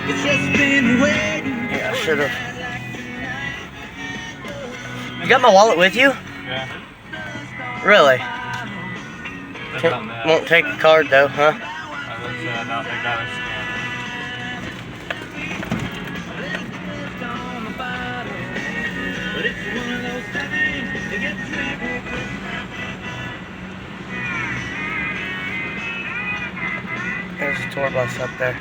Yeah, I should have. You got my wallet with you? Yeah. Really? Won't take a card though, huh? No, they got a scanner. There's a tour bus up there.